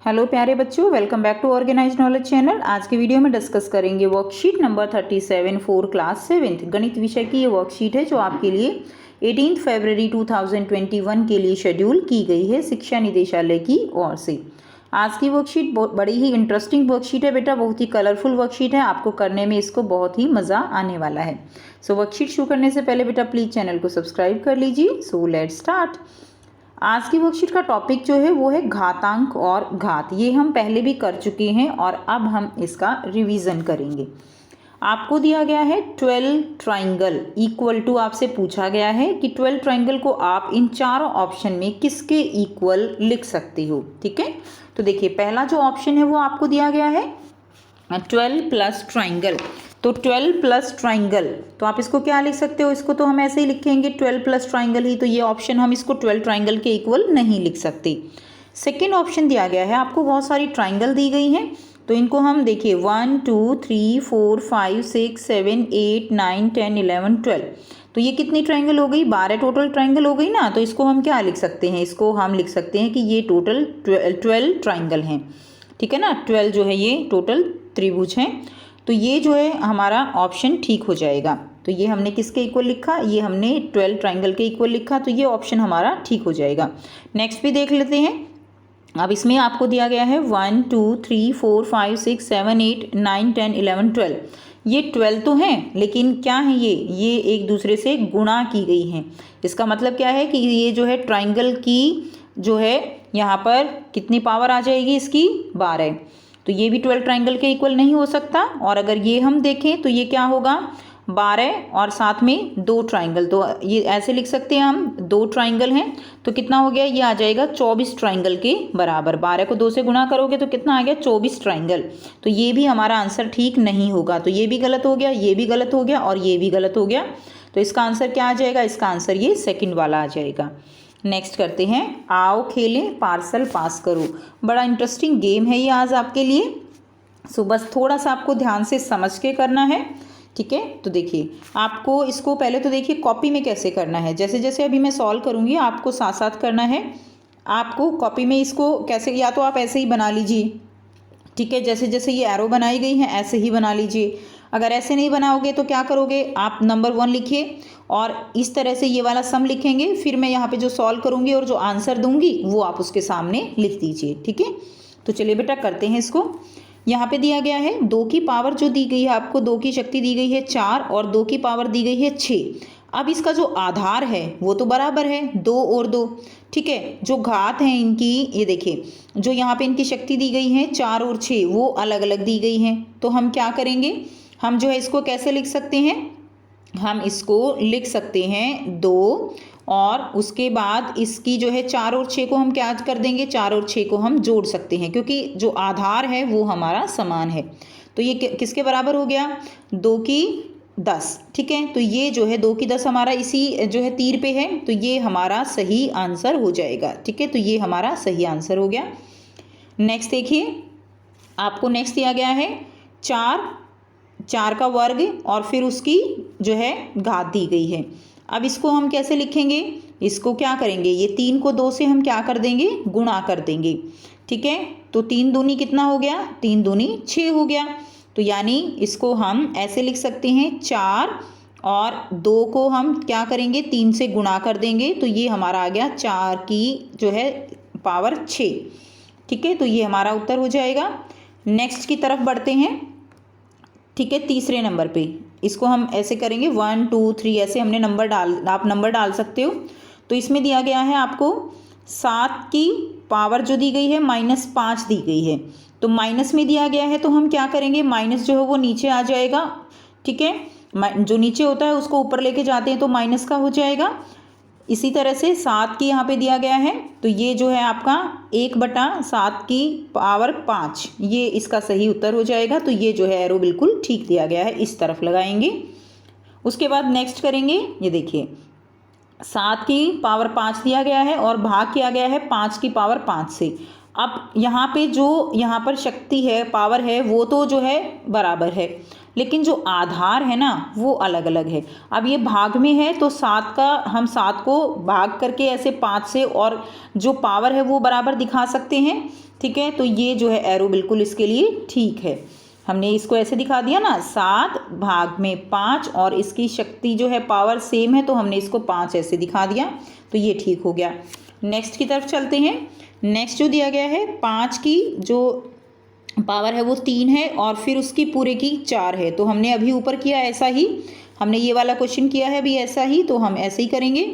Hello प्यारे बच्चों, welcome back to organised knowledge channel. आज के वीडियो में डिस्कस करेंगे worksheet number 37 for class 7th गणित विषय की। ये वर्कशीट है जो आपके लिए 18 फरवरी 2021 के लिए शेड्यूल की गई है शिक्षा निदेशालय की ओर से। आज की वर्कशीट बड़ी ही इंटरेस्टिंग वर्कशीट है बेटा, बहुत ही कलरफुल वर्कशीट है। आपको करने में इसको बहुत ही मज़ा आने वाला है। सो वर्कशीट शुरू करने से पहले बेटा प्लीज़ चैनल को सब्सक्राइब कर लीजिए। So let's start. आज की वर्कशीट का टॉपिक जो है वो है घातांक और घात। ये हम पहले भी कर चुके हैं और अब हम इसका रिवीजन करेंगे। आपको दिया गया है 12 ट्राइंगल इक्वल टू, आपसे पूछा गया है कि 12 ट्राइंगल को आप इन चारों ऑप्शन में किसके इक्वल लिख सकते हो। ठीक है, तो देखिए पहला जो ऑप्शन है वो आपको दिया गया है 12 प्लस ट्राइंगल। तो 12 प्लस ट्राइंगल, तो आप इसको क्या लिख सकते हो, इसको तो हम ऐसे ही लिखेंगे 12 प्लस ट्राइंगल ही। तो ये ऑप्शन हम इसको 12 ट्राइंगल के इक्वल नहीं लिख सकते। सेकेंड ऑप्शन दिया गया है, आपको बहुत सारी ट्राइंगल दी गई हैं, तो इनको हम देखिए 1 2 3 4 5 6 7 8 9 10 11 12। तो ये कितनी ट्राइंगल हो गई, 12 टोटल ट्राइंगल हो गई ना। तो इसको हम क्या लिख सकते हैं, इसको हम लिख सकते हैं कि ये टोटल 12 ट्राइंगल हैं। ठीक है ना, 12 जो है ये टोटल त्रिभुज हैं। तो ये जो है हमारा ऑप्शन ठीक हो जाएगा। तो ये हमने किसके इक्वल लिखा, ये हमने 12 ट्राइंगल के इक्वल लिखा, तो ये ऑप्शन हमारा ठीक हो जाएगा। नेक्स्ट भी देख लेते हैं। अब इसमें आपको दिया गया है 1 2 3 4 5 6 7 8 9 10 11 12। ये 12 तो हैं, लेकिन क्या है ये एक दूसरे से गुणा की गई हैं। इसका मतलब क्या है कि ये जो है ट्राइंगल की जो है यहाँ पर कितनी पावर आ जाएगी इसकी, 12। तो ये भी 12 ट्राइंगल के इक्वल नहीं हो सकता। और अगर ये हम देखें तो ये क्या होगा, 12 और साथ में 2 ट्राइंगल। तो ये ऐसे लिख सकते हैं हम, 2 ट्राइंगल हैं तो कितना हो गया, ये आ जाएगा 24 ट्राइंगल के बराबर। 12 को 2 से गुणा करोगे तो कितना आ गया, 24 ट्राइंगल। तो ये भी हमारा आंसर ठीक नहीं होगा। तो ये भी गलत हो गया, ये भी गलत हो गया और ये भी गलत हो गया। तो इसका आंसर क्या आ जाएगा, इसका आंसर ये सेकेंड वाला आ जाएगा। नेक्स्ट करते हैं, आओ खेलें पार्सल पास करो। बड़ा इंटरेस्टिंग गेम है ये आज आपके लिए। सो बस थोड़ा सा आपको ध्यान से समझ के करना है। ठीक है, तो देखिए आपको इसको पहले तो देखिए कॉपी में कैसे करना है। जैसे जैसे अभी मैं सॉल्व करूँगी आपको साथ साथ करना है। आपको कॉपी में इसको कैसे, या तो आप ऐसे ही बना लीजिए। ठीक है, जैसे जैसे ये एरो बनाई गई हैं ऐसे ही बना लीजिए। अगर ऐसे नहीं बनाओगे तो क्या करोगे, आप नंबर 1 लिखिए और इस तरह से ये वाला सम लिखेंगे। फिर मैं यहाँ पे जो सॉल्व करूँगी और जो आंसर दूंगी वो आप उसके सामने लिख दीजिए। ठीक है, तो चलिए बेटा करते हैं इसको। यहाँ पे दिया गया है 2 की पावर जो दी गई है आपको, 2 की शक्ति दी गई है 4 और 2 की पावर दी गई है 6। अब इसका जो आधार है वो तो बराबर है 2 और 2। ठीक है, जो घात है इनकी, ये देखिए जो यहाँ पे इनकी शक्ति दी गई है 4 और 6 वो अलग अलग दी गई हैं। तो हम क्या करेंगे, हम जो है इसको कैसे लिख सकते हैं, हम इसको लिख सकते हैं 2 और उसके बाद इसकी जो है 4 और 6 को हम क्या कर देंगे, 4 और 6 को हम जोड़ सकते हैं क्योंकि जो आधार है वो हमारा समान है। तो ये किसके बराबर हो गया, 2 की 10। ठीक है, तो ये जो है 2 की 10 हमारा इसी जो है तीर पे है, तो ये हमारा सही आंसर हो जाएगा। ठीक है, तो ये हमारा सही आंसर हो गया। नेक्स्ट देखिए, आपको नेक्स्ट दिया गया है 4 का वर्ग और फिर उसकी जो है घात दी गई है। अब इसको हम कैसे लिखेंगे, इसको क्या करेंगे, ये 3 को 2 से हम क्या कर देंगे, गुणा कर देंगे। ठीक है, तो 3 दूनी कितना हो गया, 3 दूनी 6 हो गया। तो यानी इसको हम ऐसे लिख सकते हैं 4 और 2 को हम क्या करेंगे, 3 से गुणा कर देंगे। तो ये हमारा आ गया 4 की जो है पावर 6। ठीक है, तो ये हमारा उत्तर हो जाएगा। नेक्स्ट की तरफ बढ़ते हैं। ठीक है, तीसरे नंबर पे इसको हम ऐसे करेंगे 1 2 3 ऐसे हमने आप नंबर डाल सकते हो। तो इसमें दिया गया है आपको 7 की पावर जो दी गई है -5 दी गई है। तो माइनस में दिया गया है तो हम क्या करेंगे, माइनस जो है वो नीचे आ जाएगा। ठीक है, जो नीचे होता है उसको ऊपर लेके जाते हैं तो माइनस का हो जाएगा। इसी तरह से 7 की यहाँ पे दिया गया है तो ये जो है आपका 1/7 की पावर 5, ये इसका सही उत्तर हो जाएगा। तो ये जो है एरो बिल्कुल ठीक दिया गया है, इस तरफ लगाएंगे। उसके बाद नेक्स्ट करेंगे, ये देखिए 7 की पावर 5 दिया गया है और भाग किया गया है 5 की पावर 5 से। अब यहाँ पे जो यहाँ पर शक्ति है, पावर है, वो तो जो है बराबर है, लेकिन जो आधार है ना वो अलग अलग है। अब ये भाग में है तो 7 का हम 7 को भाग करके ऐसे 5 से और जो पावर है वो बराबर दिखा सकते हैं। ठीक है, तो ये जो है एरो बिल्कुल इसके लिए ठीक है। हमने इसको ऐसे दिखा दिया ना, 7 भाग में 5 और इसकी शक्ति जो है पावर सेम है तो हमने इसको 5 ऐसे दिखा दिया, तो ये ठीक हो गया। नेक्स्ट की तरफ चलते हैं। नेक्स्ट जो दिया गया है 5 की जो पावर है वो 3 है और फिर उसकी पूरे की 4 है। तो हमने अभी ऊपर किया ऐसा ही, हमने ये वाला क्वेश्चन किया है अभी ऐसा ही, तो हम ऐसे ही करेंगे।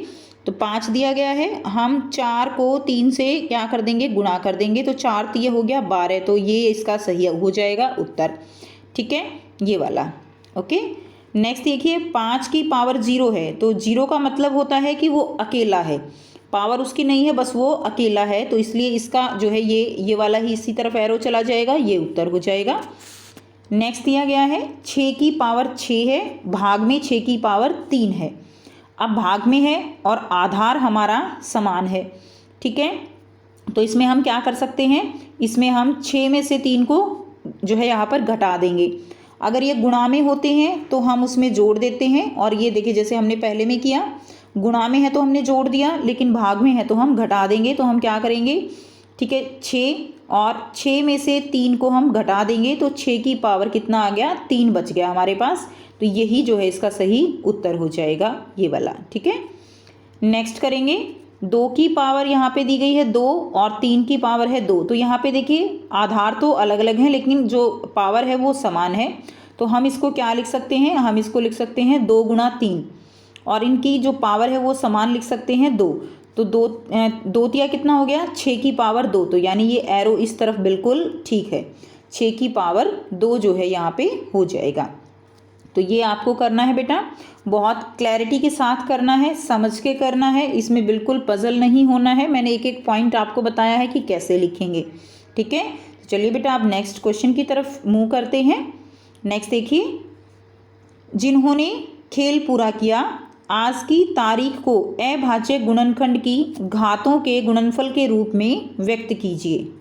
तो 5 दिया गया है, हम 4 को 3 से क्या कर देंगे, गुणा कर देंगे, तो 4 तिये हो गया 12, तो ये इसका सही हो जाएगा उत्तर। ठीक है, ये वाला ओके। नेक्स्ट देखिए 5 की पावर 0 है, तो 0 का मतलब होता है कि वो अकेला है, पावर उसकी नहीं है, बस वो अकेला है, तो इसलिए इसका जो है ये वाला ही इसी तरफ एरो चला जाएगा, ये उत्तर हो जाएगा। नेक्स्ट दिया गया है 6 की पावर 6 है, भाग में 6 की पावर 3 है। अब भाग में है और आधार हमारा समान है। ठीक है, तो इसमें हम क्या कर सकते हैं, इसमें हम 6 में से 3 को जो है यहाँ पर घटा देंगे। अगर ये गुणा में होते हैं तो हम उसमें जोड़ देते हैं, और ये देखिए जैसे हमने पहले में किया, गुणा में है तो हमने जोड़ दिया, लेकिन भाग में है तो हम घटा देंगे। तो हम क्या करेंगे, ठीक है, 6 और 6 में से 3 को हम घटा देंगे, तो 6 की पावर कितना आ गया, 3 बच गया हमारे पास, तो यही जो है इसका सही उत्तर हो जाएगा, ये वाला। ठीक है, नेक्स्ट करेंगे 2 की पावर यहाँ पे दी गई है 2 और 3 की पावर है 2, तो यहाँ पे देखिए आधार तो अलग अलग हैं लेकिन जो पावर है वो समान है, तो हम इसको क्या लिख सकते हैं, हम इसको लिख सकते हैं 2 गुणा 3, और इनकी जो पावर है वो समान लिख सकते हैं 2, तो 2 तिया कितना हो गया, 6 की पावर 2, तो यानी ये एरो इस तरफ बिल्कुल ठीक है, 6 की पावर 2 जो है यहाँ पे हो जाएगा। तो ये आपको करना है बेटा, बहुत क्लैरिटी के साथ करना है, समझ के करना है, इसमें बिल्कुल पजल नहीं होना है। मैंने एक एक पॉइंट आपको बताया है कि कैसे लिखेंगे। ठीक है, तो चलिए बेटा आप नेक्स्ट क्वेश्चन की तरफ मूव करते हैं। नेक्स्ट देखिए, जिन्होंने खेल पूरा किया आज की तारीख को अभाज्य गुणनखंड की घातों के गुणनफल के रूप में व्यक्त कीजिए।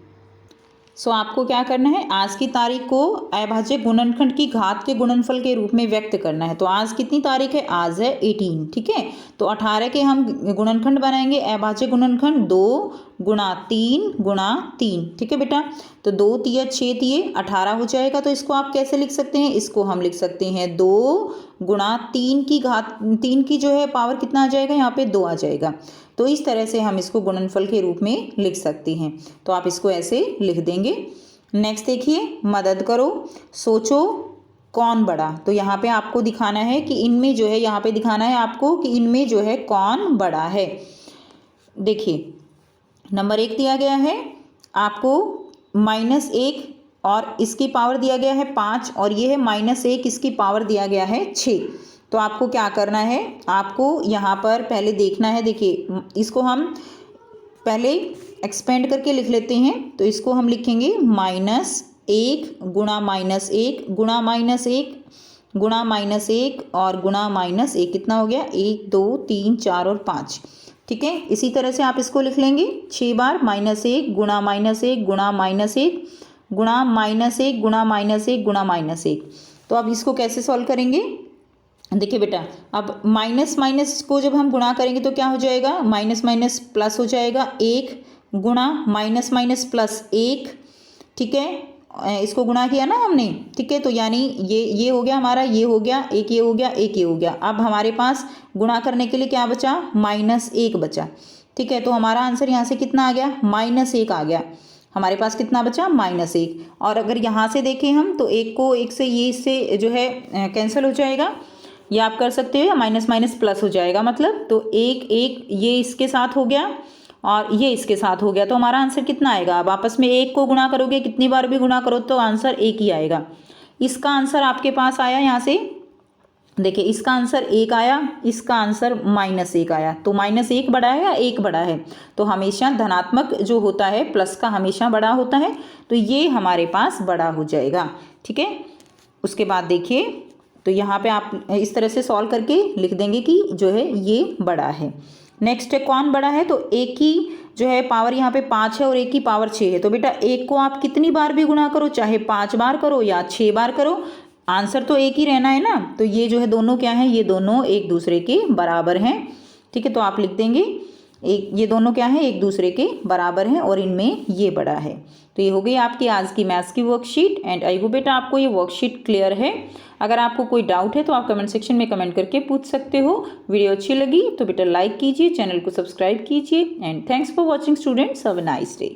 सो आपको क्या करना है, आज की तारीख को अभाज्य गुणनखंड की घात के गुणनफल के रूप में व्यक्त करना है। तो आज कितनी तारीख है, आज है 18। ठीक है, तो 18 के हम गुणनखंड बनाएंगे, अभाज्य गुणनखंड 2 गुणा 3 गुणा 3। ठीक है बेटा, तो 2 तिया 6 तिये 18 हो जाएगा। तो इसको आप कैसे लिख सकते हैं, इसको हम लिख सकते हैं 2 गुणा 3 की घात, 3 की जो है पावर कितना आ जाएगा, यहाँ पे 2 आ जाएगा। तो इस तरह से हम इसको गुणनफल के रूप में लिख सकते हैं, तो आप इसको ऐसे लिख देंगे। नेक्स्ट देखिए, मदद करो, सोचो कौन बड़ा। तो यहाँ पे आपको दिखाना है कि इनमें जो है, यहाँ पे दिखाना है आपको कि इनमें जो है कौन बड़ा है। देखिए नंबर 1 दिया गया है आपको -1 और इसकी पावर दिया गया है 5 और ये है -1 इसकी पावर दिया गया है 6। तो आपको क्या करना है, आपको यहाँ पर पहले देखना है, देखिए इसको हम पहले एक्सपेंड करके लिख लेते हैं। तो इसको हम लिखेंगे -1 गुणा -1 गुणा -1 गुणा -1 और गुणा -1, कितना हो गया, 1 2 3 4 और 5। ठीक है, इसी तरह से आप इसको लिख लेंगे 6 बार, -1 गुणा -1 गुणा -1 गुणा -1 गुणा -1 गुणा -1। तो अब इसको कैसे सॉल्व करेंगे, देखिए बेटा, अब माइनस माइनस को जब हम गुणा करेंगे तो क्या हो जाएगा, माइनस माइनस प्लस हो जाएगा, 1 गुणा माइनस माइनस प्लस 1। ठीक है, इसको गुणा किया ना हमने। ठीक है, तो यानी ये हो गया हमारा, ये हो गया, एक ये हो गया, एक ये हो गया। अब हमारे पास गुणा करने के लिए क्या बचा, -1 बचा। ठीक है, तो हमारा आंसर यहाँ से कितना आ गया, -1 आ गया। हमारे पास कितना बचा, -1। और अगर यहाँ से देखें हम तो 1 को 1 से ये इससे जो है कैंसिल हो जाएगा, ये आप कर सकते हो, या माइनस माइनस प्लस हो जाएगा, मतलब तो 1 1 ये इसके साथ हो गया और ये इसके साथ हो गया। तो हमारा आंसर कितना आएगा, अब आपस में 1 को गुणा करोगे, कितनी बार भी गुणा करो तो आंसर 1 ही आएगा। इसका आंसर आपके पास आया, यहाँ से देखिए इसका आंसर 1 आया, इसका आंसर -1 आया। तो -1 बड़ा है या 1 बड़ा है, तो हमेशा धनात्मक जो होता है प्लस का हमेशा बड़ा होता है, तो ये हमारे पास बड़ा हो जाएगा। ठीक है, उसके बाद देखिए, तो यहाँ पे आप इस तरह से सॉल्व करके लिख देंगे कि जो है ये बड़ा है। नेक्स्ट है कौन बड़ा है, तो 1 की जो है पावर यहाँ पे 5 है और 1 की पावर 6 है। तो बेटा 1 को आप कितनी बार भी गुणा करो, चाहे 5 बार करो या 6 बार करो, आंसर तो 1 ही रहना है ना। तो ये जो है दोनों क्या है, ये दोनों एक दूसरे के बराबर हैं। ठीक है, तो आप लिख देंगे ये दोनों क्या है, एक दूसरे के बराबर हैं और इनमें ये बड़ा है। तो ये हो गई आपकी आज की मैथ्स की वर्कशीट। एंड आई होप बेटा आपको ये वर्कशीट क्लियर है। अगर आपको कोई डाउट है तो आप कमेंट सेक्शन में कमेंट करके पूछ सकते हो। वीडियो अच्छी लगी तो बेटा लाइक कीजिए, चैनल को सब्सक्राइब कीजिए। And thanks for watching students, have a nice day.